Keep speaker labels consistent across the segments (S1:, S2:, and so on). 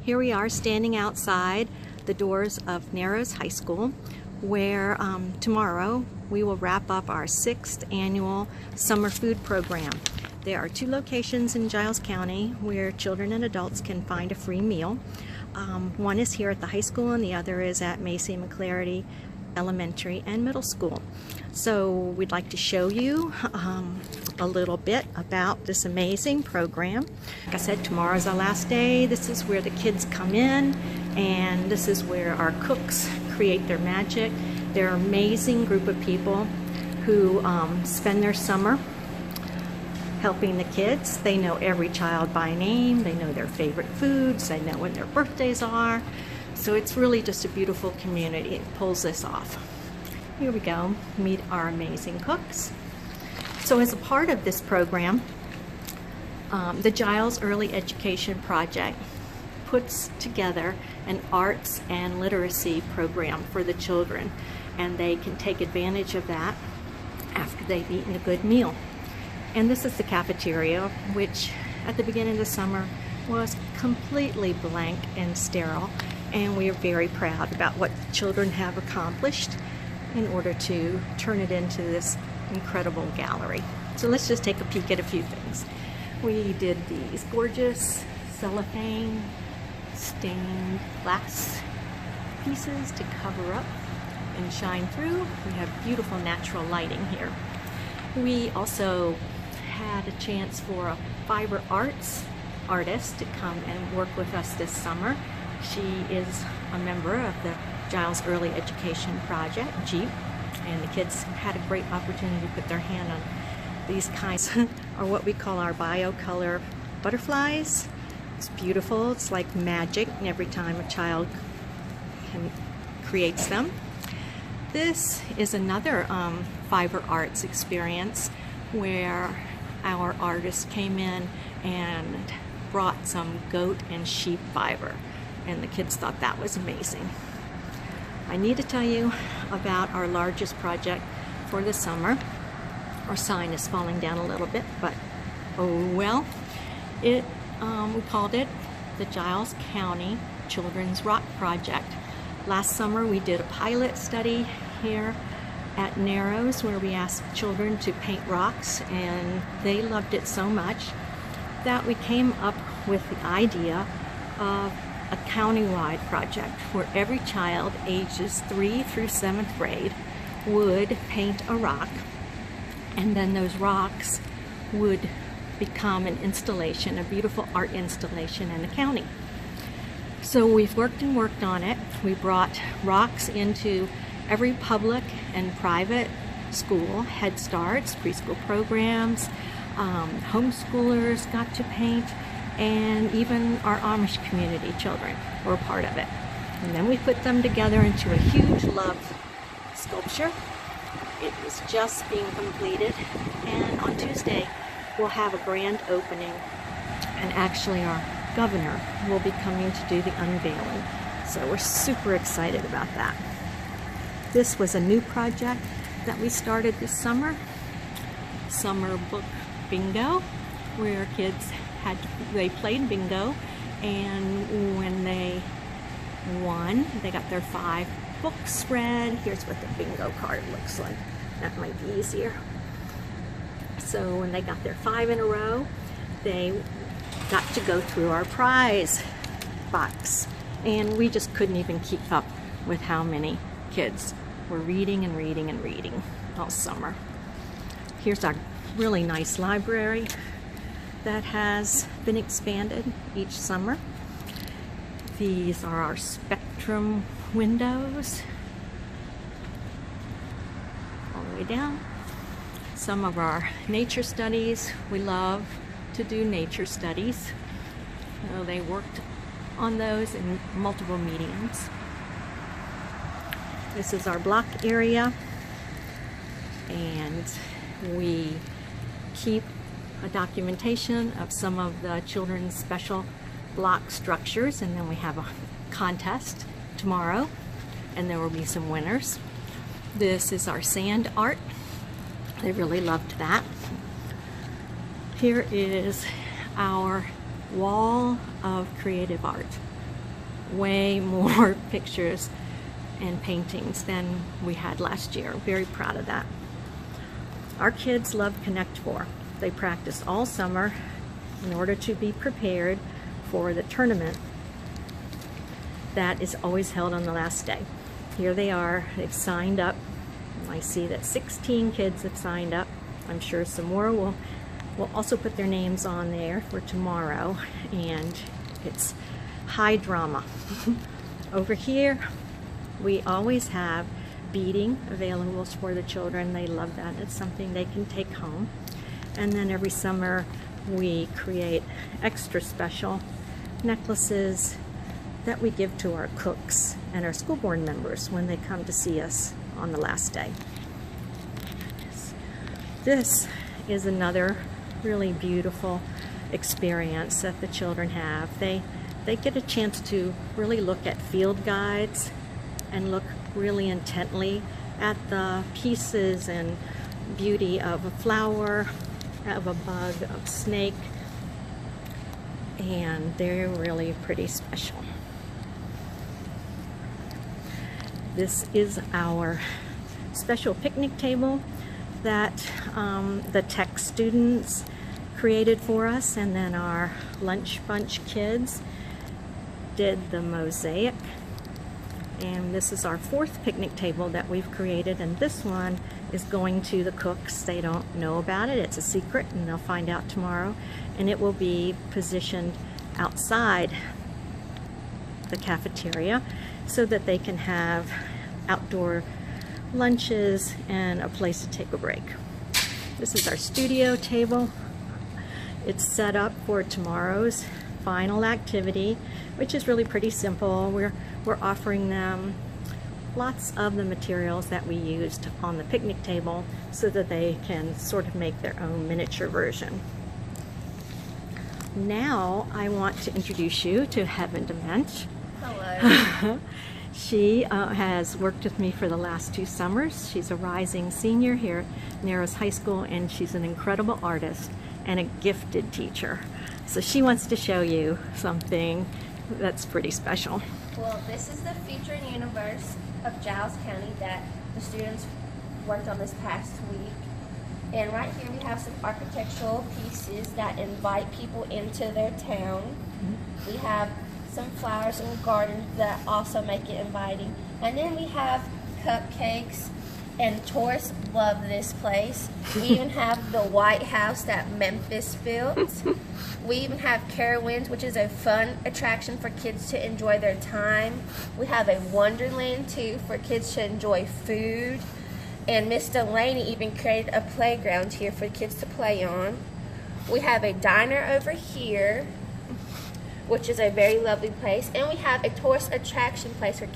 S1: Here we are standing outside the doors of Narrows High School, where tomorrow we will wrap up our 6th annual summer food program. There are 2 locations in Giles County where children and adults can find a free meal. One is here at the high school and the other is at Macy McClarty Elementary and Middle School. So we'd like to show you a little bit about this amazing program. Like I said, tomorrow's our last day. This is where the kids come in, and this is where our cooks create their magic. They're an amazing group of people who spend their summer helping the kids. They know every child by name. They know their favorite foods. They know when their birthdays are. So it's really just a beautiful community. It pulls this off. Here we go. Meet our amazing cooks. So as a part of this program, the Giles Early Education Project puts together an arts and literacy program for the children, and they can take advantage of that after they've eaten a good meal. And this is the cafeteria, which at the beginning of the summer was completely blank and sterile, and we are very proud about what the children have accomplished in order to turn it into this incredible gallery. So let's just take a peek at a few things. We did these gorgeous cellophane stained glass pieces to cover up and shine through. We have beautiful natural lighting here. We also had a chance for a fiber arts artist to come and work with us this summer. She is a member of the Giles Early Education Project, JEEP, and the kids had a great opportunity to put their hand on these kinds are what we call our BioColor butterflies. It's beautiful. It's like magic every time a child creates them. This is another fiber arts experience where our artists came in and brought some goat and sheep fiber, and the kids thought that was amazing. I need to tell you about our largest project for the summer. Our sign is falling down a little bit, but oh well. We called it the Giles County Children's Rock Project. Last summer we did a pilot study here at Narrows where we asked children to paint rocks, and they loved it so much that we came up with the idea of a countywide project where every child ages 3 through 7th grade would paint a rock, and then those rocks would become an installation, a beautiful art installation in the county. So we've worked and worked on it. We brought rocks into every public and private school, Head Starts, preschool programs, homeschoolers got to paint, and even our Amish community children were a part of it. And then we put them together into a huge love sculpture. It is just being completed, and on Tuesday we'll have a grand opening, and actually our governor will be coming to do the unveiling. So we're super excited about that. This was a new project that we started this summer, Summer Book Bingo, where kids they played bingo, and when they won, they got their 5 books read. Here's what the bingo card looks like. That might be easier. So when they got their 5 in a row, they got to go through our prize box, and we just couldn't even keep up with how many kids were reading and reading and reading all summer. Here's our really nice library that has been expanded each summer. These are our spectrum windows all the way down. Some of our nature studies. We love to do nature studies. So they worked on those in multiple mediums. This is our block area, and we keep a documentation of some of the children's special block structures, and then we have a contest tomorrow, and there will be some winners. This is our sand art. They really loved that. Here is our wall of creative art. way more pictures and paintings than we had last year. Very proud of that. Our kids love Connect 4. They practiced all summer in order to be prepared for the tournament that is always held on the last day. Here they are, they've signed up. I see that 16 kids have signed up. I'm sure some more will also put their names on there for tomorrow, and it's high drama. Over here, we always have beading available for the children. They love that. It's something they can take home. And then every summer we create extra special necklaces that we give to our cooks and our school board members when they come to see us on the last day. This is another really beautiful experience that the children have. They get a chance to really look at field guides and look really intently at the pieces and beauty of a flower, of a bug, of a snake, and they're really pretty special. This is our special picnic table that the tech students created for us, and then our lunch bunch kids did the mosaic. And this is our 4th picnic table that we've created, and this one is going to the cooks. They don't know about it. It's a secret, and they'll find out tomorrow. And it will be positioned outside the cafeteria so that they can have outdoor lunches and a place to take a break. This is our studio table. It's set up for tomorrow's final activity, which is really pretty simple. We're offering them lots of the materials that we used on the picnic table so that they can sort of make their own miniature version. Now I want to introduce you to Heaven DeMench.
S2: Hello.
S1: She has worked with me for the last 2 summers. She's a rising senior here at Narrows High School, and she's an incredible artist and a gifted teacher. So she wants to show you something that's pretty special.
S2: Well, this is the featured universe of Giles County that the students worked on this past week. And right here we have some architectural pieces that invite people into their town. We have some flowers and gardens that also make it inviting. And then we have cupcakes, and tourists love this place. We even have the White House that Memphis built. We even have Carowinds, which is a fun attraction for kids to enjoy their time. We have a Wonderland too for kids to enjoy food. And Miss Delaney even created a playground here for kids to play on. We have a diner over here, which is a very lovely place. And we have a tourist attraction place for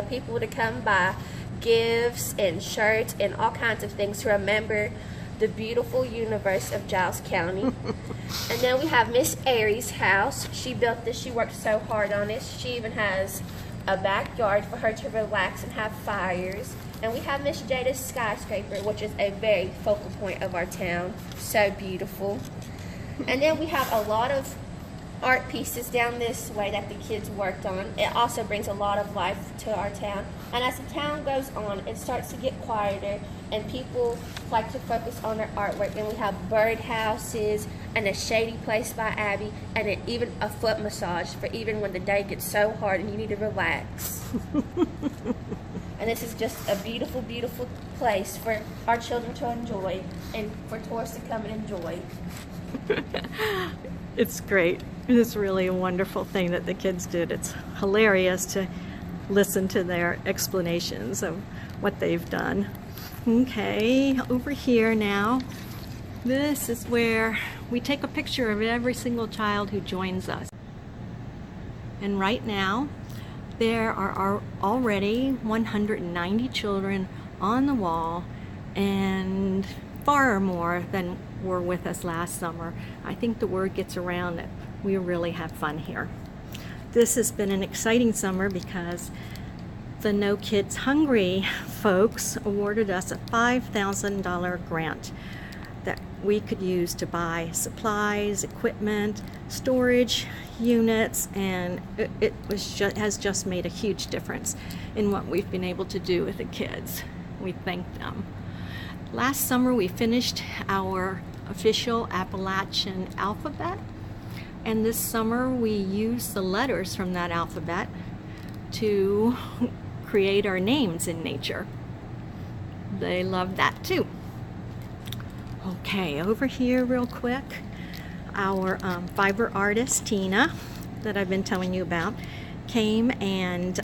S2: people to come by gifts and shirts and all kinds of things to remember the beautiful universe of Giles County. And then we have Miss Aries' house. She built this. She worked so hard on it. She even has a backyard for her to relax and have fires. And we have Miss Jada's skyscraper, which is a very focal point of our town. So beautiful. And then we have a lot of art pieces down this way that the kids worked on. It also brings a lot of life to our town. And as the town goes on, it starts to get quieter, and people like to focus on their artwork. And we have birdhouses and a shady place by Abby, and even a foot massage for even when the day gets so hard and you need to relax. And this is just a beautiful, beautiful place for our children to enjoy and for tourists to come and enjoy.
S1: It's great. It's really a wonderful thing that the kids did. It's hilarious to listen to their explanations of what they've done. Okay, over here now, this is where we take a picture of every single child who joins us. And right now, there are already 190 children on the wall, and far more than were with us last summer. I think the word gets around that we really have fun here. This has been an exciting summer because the No Kids Hungry folks awarded us a $5,000 grant that we could use to buy supplies, equipment, storage units, and it has just made a huge difference in what we've been able to do with the kids. We thank them. Last summer we finished our official Appalachian alphabet, and this summer we used the letters from that alphabet to create our names in nature. They love that too. Okay, over here real quick, our fiber artist Tina that I've been telling you about came, and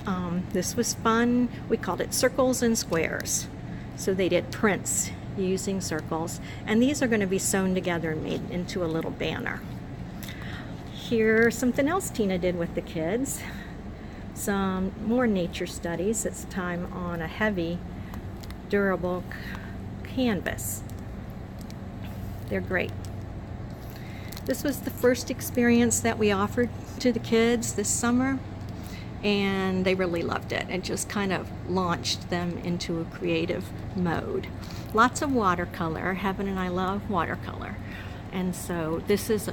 S1: this was fun. We called it Circles and Squares. So they did prints using circles, and these are going to be sewn together and made into a little banner. Here's something else Tina did with the kids. Some more nature studies, this time on a heavy, durable canvas. They're great. This was the first experience that we offered to the kids this summer, and they really loved it. It just kind of launched them into a creative mode. Lots of watercolor. Heaven and I love watercolor. And so this is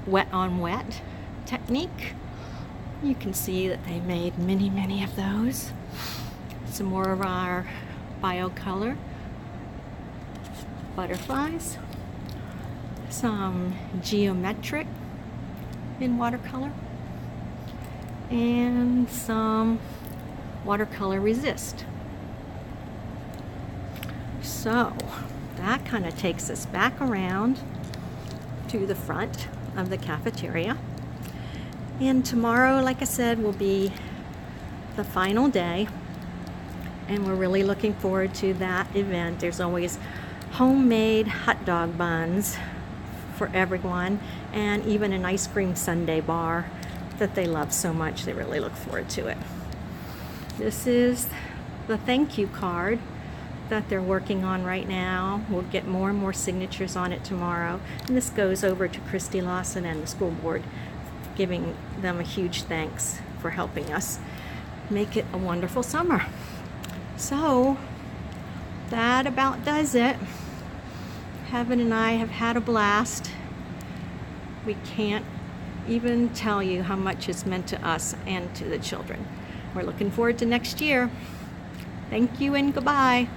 S1: wet on wet technique. You can see that they made many of those. Some more of our BioColor butterflies. Some geometric in watercolor. And some watercolor resist. So that kind of takes us back around to the front of the cafeteria. And tomorrow, like I said, will be the final day, and we're really looking forward to that event. There's always homemade hot dog buns for everyone, and even an ice cream sundae bar that they love so much. They really look forward to it. This is the thank you card that they're working on right now. We'll get more and more signatures on it tomorrow. And this goes over to Christy Lawson and the school board, giving them a huge thanks for helping us make it a wonderful summer. So that about does it. Heaven and I have had a blast. We can't even tell you how much it's meant to us and to the children. We're looking forward to next year. Thank you and goodbye.